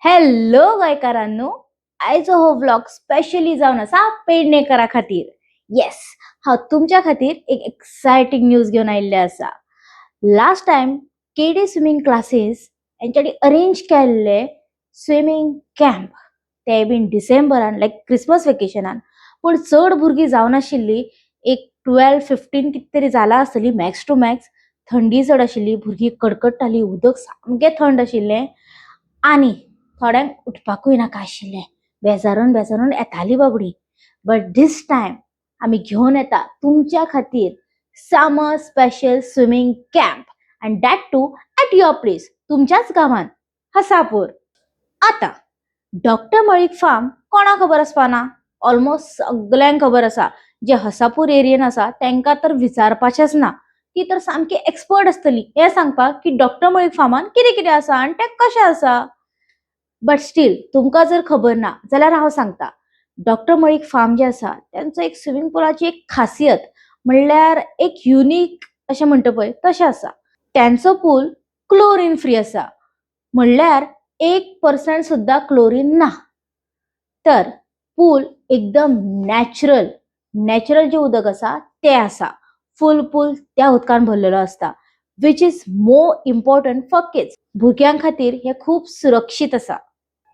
Hello गोंयकारांनो, आयचो हो vlog specially जावन आसा पेडणेकरा खातीर. येस, हांव तुमच्या खातीर एक एक्सायटींग न्यूज घेवन आयिल्लें आसा. लास्ट टायम केडी स्विमींग क्लासीस हेंच्यांनी अरेंज केल्ले स्विमींग कॅम्प, ते बीन डिसेंबरान लायक क्रिसमस वेकेशनान. पूण चड भुरगीं जावनाशिल्लीं, एक 12-15 कित तरी जालां आसतलीं मॅक्स टू मॅक्स. थंडी चड आशिल्ली, भुरगीं कडकडटालीं, उदक सामकें थंड आशिल्लें आनी थोड्यांक उठपाकूय नाका आशिल्लें. बेजारून बेजारून येतालीं बाबडीं. बट दीस टायम आमी घेवन येता तुमच्या खातीर summer special swimming camp and that too at your place, तुमच्याच गांवांत, हसापूर. आतां डॉक्टर मळीक फार्म कोणाक खबर आसपाना? ऑलमोस्ट सगल्यांक खबर आसा. जे हसापूर एरियेन आसा तांकां तर विचारपाचेंच ना. ती तर सामकी एक्सपर्ट आसतली हें सांगपाक की डॉक्टर मळीक फार्मान कितें कितें आसा आनी तें कशें आसा. बट स्टील तुमकां जर खबर ना जाल्यार हांव सांगता. डॉक्टर मळीक फार्म जे आसा त्यांचो एक स्विमींग पुलाची एक खासियत म्हणल्यार एक युनिक अशें म्हणटा पळय तशें आसा. त्यांचो पूल क्लोरीन फ्री आसा, म्हणल्यार 1% सुद्दां क्लोरीन ना. तर पूल एकदम नॅचरल जे उदक आसा तें आसा. फूल पूल त्या उदकान भरलेलो आसता, which is more important for kids. भुरग्यां खातीर हे खूप सुरक्षीत आसा.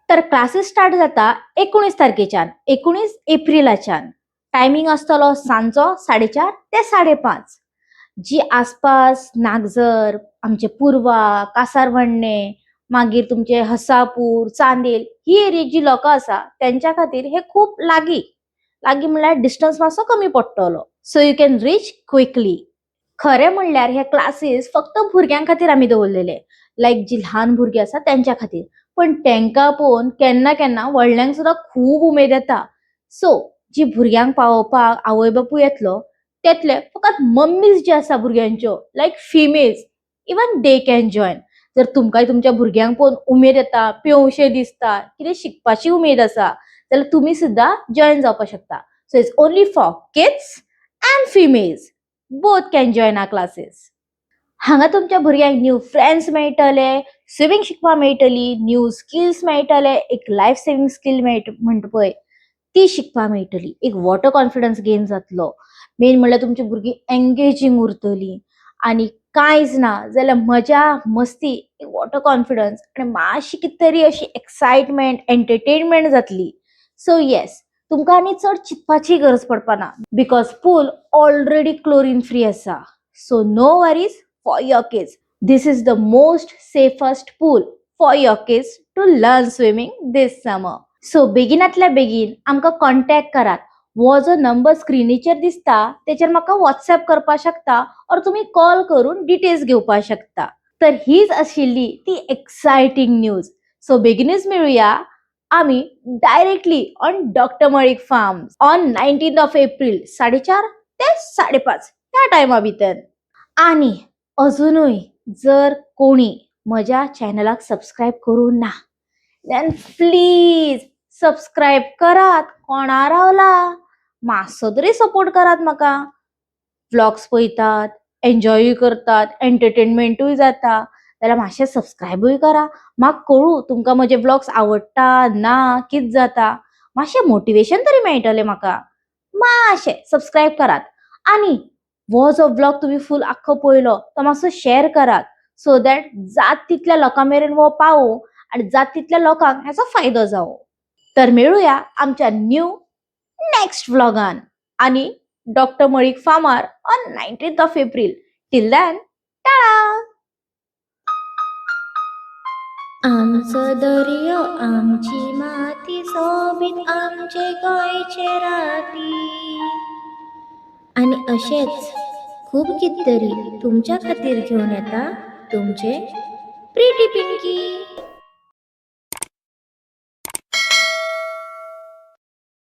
तर क्लासेस स्टार्ट जाता 19 तारखेच्यान, 19 एप्रिलाच्यान. टायमींग आसतलो सांजचो 4:30 ते 5:30. जी आसपास नागजर, आमचे पुर्वा, कासारवण्णे, मागीर तुमचे हसापूर, चांदेल ही एरियेक जी लोकां आसा त्यांच्या खातीर हे खूप लागीं म्हणल्यार डिस्टन्स मातसो कमी पडटलो. So you can reach quickly. खरें म्हणल्यार हे क्लासीस फक्त भुरग्यां खातीर आमी दवरलेले, लायक जी ल्हान भुरगीं आसा त्यांच्या खातीर. पण तांकां पळोवन केन्ना केन्ना व्हडल्यांक सुद्दां खूब उमेद येता. सो जी भुरग्यांक पावोवपाक आवय बापूय येतलो तेतले फकत मम्मीज जे आसा भुरग्यांच्यो like females, even they can join. जर तुमकांय तुमच्या भुरग्यांक पळोवन उमेद येता, पेंवशें दिसता, कितें शिकपाची उमेद आसा जाल्यार तुमी सुद्दां जॉयन जावपाक शकता. So it's only for kids and females, both can join our classes. हांगा तुमच्या भुरग्यांक न्यू फ्रेंड्स मेळटले, स्विमींग शिकपाक मेळटली, न्यू स्किल्स मेळटले, एक लायफ सेविंग स्कील म्हणटा पळय ती शिकपाक मेळटली. एक वॉटर कॉन्फिडन्स गेन जातलो. मेन म्हणल्यार तुमची भुरगीं एंगेजींग उरतलीं आनी कांयच ना जाल्यार मजा मस्ती, एक वॉटर कॉन्फिडन्स आनी मातशी कितें तरी अशी एक्सायटमेंट, एंटरटेनमेंट जातली. सो येस, तुमकां आनी चड चिंतपाची गरज पडपाना because pool already chlorine free आसा. So no worries for your kids. This is the most safest pool for your kids to learn swimming this summer. So बेगिनातल्या बेगीन आमकां कॉन्टॅक्ट करात. हो जो नंबर स्क्रीनीचेर दिसता तेचेर म्हाका व्हॉट्सॲप करपाक शकता और तुमी कॉल करून डिटेल्स घेवपाक शकता. तर हीच आशिल्ली ती एक्सायटींग न्यूज. सो बेगीनच मेळुया आमी directly on doctor Malik farm on 19 April 4:30 ते 5:30 ह्या टायमा भितर. आनी अजूनय जर कोणी म्हज्या चॅनलाक सबस्क्राईब करूं ना देन प्लीज सबस्क्राईब करात. कोणा रावला, मातसो तरी सपोर्ट करात म्हाका. व्लॉग्स पळयतात, एन्जॉयूय करतात, एंटरटेनमेंटूय जाता जाल्यार मातशें सबस्क्रायबूय करा. म्हाका कळूं तुमकां म्हजे व्लॉग्स आवडटा ना कितें जाता. मातशें मोटिवेशन तरी मेळटलें म्हाका. मातशें सबस्क्राईब करात. आनी हो जो व्लॉग तुम्ही फुल आख्खो पळयलो तो मातसो शेअर करात, सो दॅट जात तितल्या लोकां मेरेन हो पावो आनी जात तितल्या लोकांक हेचो फायदो जावो. तर मेळुया आमच्या न्यू नेक्स्ट व्लॉगान आनी doctor Malik farmer on 19 April. Till then, टाळा. आमचो दर्यो आमची माती सोबीत आमचे गोंयचे राती. आनी अशेंच खूब कितें तरी तुमच्या खातीर घेवन येता तुमचे प्रिटी पिंकी.